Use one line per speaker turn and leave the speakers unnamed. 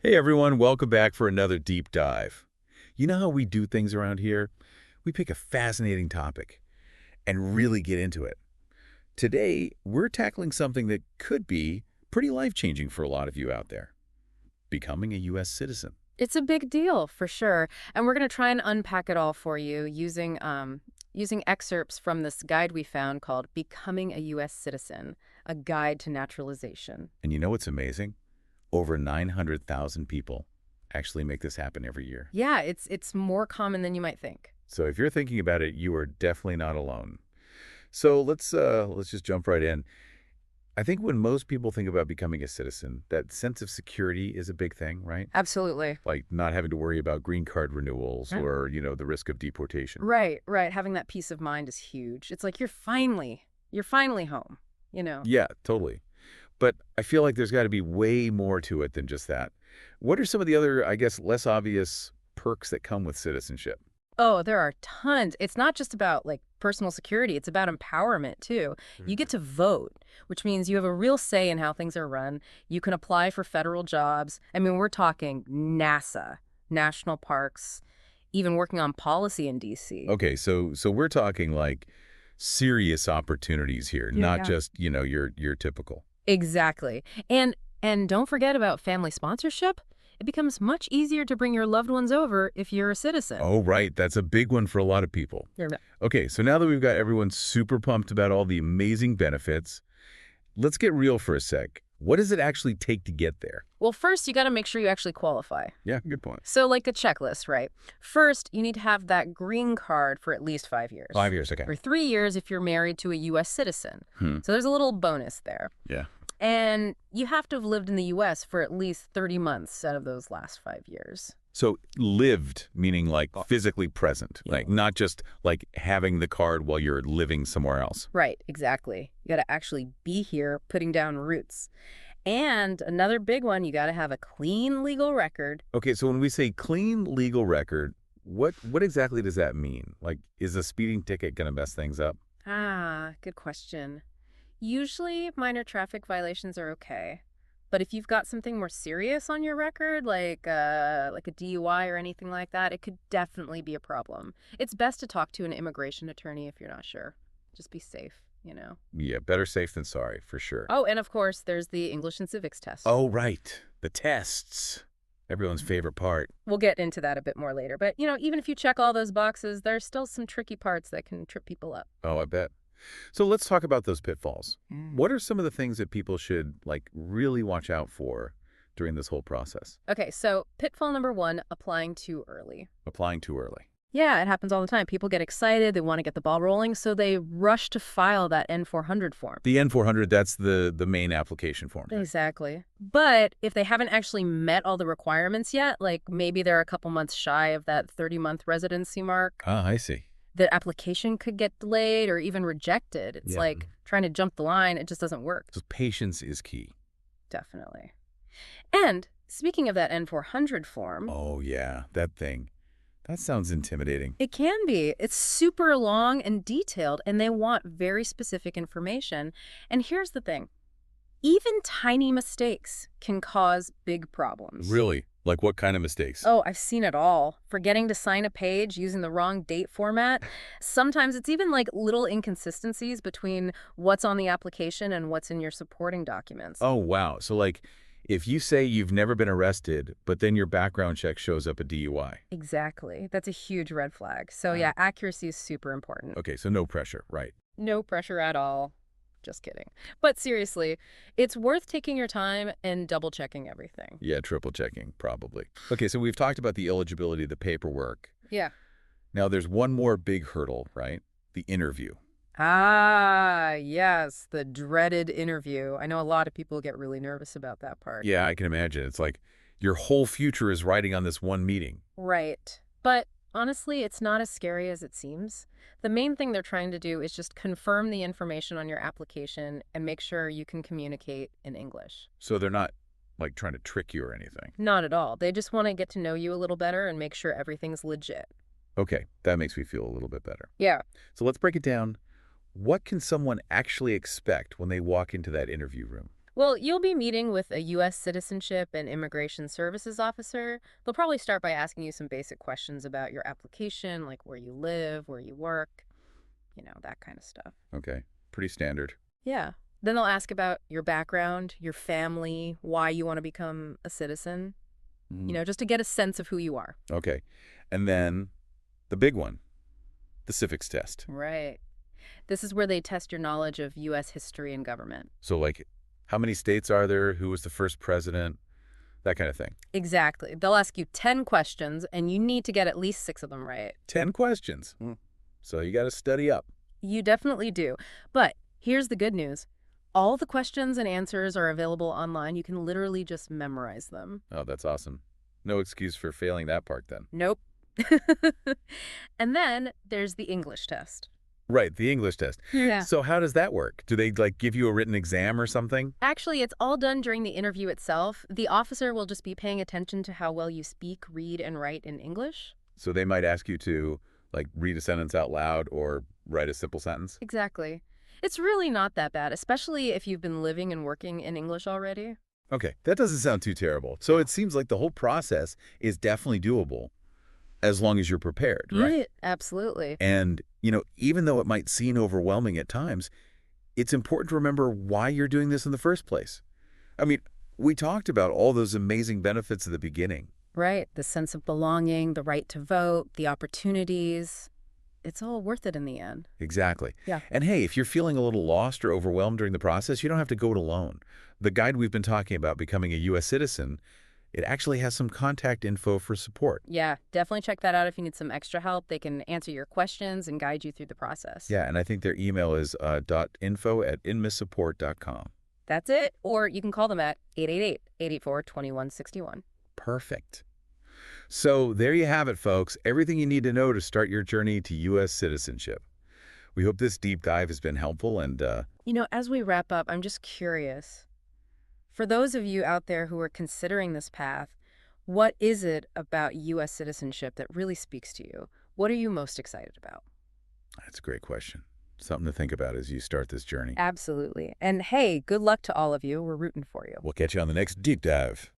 Hey everyone, welcome back for another deep dive. You know how we do things around here? We pick a fascinating topic and really get into it. Today, we're tackling something that could be pretty life-changing for a lot of you out there. Becoming a U.S. citizen.
It's a big deal, for sure. And we're going to try and unpack it all for you using excerpts from this guide we found called Becoming a U.S. Citizen, a Guide to Naturalization.
And you know what's amazing? Over 900,000 people actually make this happen every year.
Yeah, it's more common than you might think.
So if you're thinking about it, you are definitely not alone. So let's just jump right in. I think when most people think about becoming a citizen, that sense of security is a big thing, right?
Absolutely.
Like not having to worry about green card renewals
Yeah.
or, the risk of deportation.
Right, right. Having that peace of mind is huge. It's like you're finally home, you know.
Yeah, totally. But I feel like there's got to be way more to it than just that. What are some of the other, I guess, less obvious perks that come with citizenship?
Oh, there are tons. It's not just about like personal security, it's about empowerment too. You get to vote, which means you have a real say in how things are run. You can apply for federal jobs. I mean, we're talking NASA, national parks, even working on policy in DC.
Okay, so we're talking like serious opportunities here,
Yeah,
not
yeah.
just, your typical.
Exactly. And don't forget about family sponsorship. It becomes much easier to bring your loved ones over if you're a citizen.
Oh, right. That's a big one for a lot of people.
You're
Okay, so now that we've got everyone super pumped about all the amazing benefits, let's get real for a sec. What does it actually take to get there?
Well, first, you got to make sure you actually qualify.
Yeah, good point.
So, like a checklist, right? First, you need to have that green card for at least 5 years.
5 years, okay.
Or 3 years if you're married to a U.S. citizen.
Hmm.
So there's a little bonus there.
Yeah.
And you have to have lived in the U.S. for at least 30 months out of those last 5 years.
So lived, meaning like physically present,
Yeah.
like not just like having the card while you're living somewhere else.
Right, exactly. You got to actually be here, putting down roots. And another big one, you got to have a clean legal record.
Okay, so when we say clean legal record, what exactly does that mean? Like, is a speeding ticket going to mess things up?
Ah, good question. Usually, minor traffic violations are okay. But if you've got something more serious on your record, like a DUI or anything like that, it could definitely be a problem. It's best to talk to an immigration attorney if you're not sure. Just be safe, you know.
Yeah, better safe than sorry, for sure.
Oh, and of course, there's the English and civics test.
Oh, right. The tests. Everyone's favorite part.
We'll get into that a bit more later. But, even if you check all those boxes, there's still some tricky parts that can trip people up.
Oh, I bet. So let's talk about those pitfalls.
Mm.
What are some of the things that people should like really watch out for during this whole process?
Okay, so pitfall number one, applying too early.
Applying too early.
Yeah, it happens all the time. People get excited, they want to get the ball rolling, so they rush to file that N-400 form.
The N-400, that's the main application form.
Exactly. But if they haven't actually met all the requirements yet, like maybe they're a couple months shy of that 30-month residency mark,
Ah, I see.
the application could get delayed or even rejected. It's
Yeah.
like trying to jump the line, it just doesn't work.
So patience is key.
Definitely. And speaking of that N-400 form,
Oh, yeah, that thing. That sounds intimidating.
it can be. It's super long and detailed, and they want very specific information. And here's the thing. Even tiny mistakes can cause big problems.
Really? Like what kind of mistakes?
Oh, I've seen it all. Forgetting to sign a page using the wrong date format. Sometimes it's even like little inconsistencies between what's on the application and what's in your supporting documents.
Oh, wow. So like if you say you've never been arrested, but then your background check shows up a DUI.
Exactly. That's a huge red flag. So yeah, accuracy is super important.
Okay, so no pressure, right?
No pressure at all. Just kidding. But seriously, it's worth taking your time and double checking everything.
Yeah, triple checking, probably. Okay, so we've talked about the eligibility, the paperwork.
Yeah.
Now there's one more big hurdle, right? The interview.
Ah, yes, the dreaded interview. I know a lot of people get really nervous about that part.
Yeah, I can imagine. It's like your whole future is riding on this one meeting.
Right. But honestly, it's not as scary as it seems. The main thing they're trying to do is just confirm the information on your application and make sure you can communicate in English.
So they're not like trying to trick you or anything.
Not at all. They just want to get to know you a little better and make sure everything's legit.
Okay, that makes me feel a little bit better.
Yeah.
So let's break it down. What can someone actually expect when they walk into that interview room?
Well, you'll be meeting with a U.S. Citizenship and Immigration Services officer. They'll probably start by asking you some basic questions about your application, like where you live, where you work, that kind of stuff.
Okay, pretty standard.
Yeah. Then they'll ask about your background, your family, why you want to become a citizen,
Mm.
just to get a sense of who you are.
Okay. And then the big one, the civics test.
Right. This is where they test your knowledge of U.S. history and government.
So, like, how many states are there? Who was the first president? That kind of thing.
Exactly. They'll ask you 10 questions, and you need to get at least 6 of them right.
10 questions. So you got to study up.
You definitely do. But here's the good news. All the questions and answers are available online. You can literally just memorize them.
Oh, that's awesome. No excuse for failing that part then.
Nope. And then there's the English test.
Right, the English test.
Yeah.
So how does that work? Do they, like, give you a written exam or something?
Actually, it's all done during the interview itself. The officer will just be paying attention to how well you speak, read, and write in English.
So they might ask you to, like, read a sentence out loud or write a simple sentence?
Exactly. It's really not that bad, especially if you've been living and working in English already.
Okay, that doesn't sound too terrible. So it seems like the whole process is definitely doable as long as you're prepared, right?
Absolutely.
And, even though it might seem overwhelming at times, it's important to remember why you're doing this in the first place. I mean, we talked about all those amazing benefits at the beginning.
Right. The sense of belonging, the right to vote, the opportunities. It's all worth it in the end.
Exactly.
Yeah.
And hey, if you're feeling a little lost or overwhelmed during the process, you don't have to go it alone. The guide we've been talking about, Becoming a U.S. Citizen, it actually has some contact info for support.
Yeah, definitely check that out if you need some extra help. They can answer your questions and guide you through the process.
Yeah, and I think their email is .info@inmissupport.com.
That's it. Or you can call them at 888-884-2161.
Perfect. So there you have it, folks. Everything you need to know to start your journey to U.S. citizenship. We hope this deep dive has been helpful and,
As we wrap up, I'm just curious. For those of you out there who are considering this path, what is it about U.S. citizenship that really speaks to you? What are you most excited about?
that's a great question. Something to think about as you start this journey.
Absolutely. And hey, good luck to all of you. We're rooting for you.
We'll catch you on the next deep dive.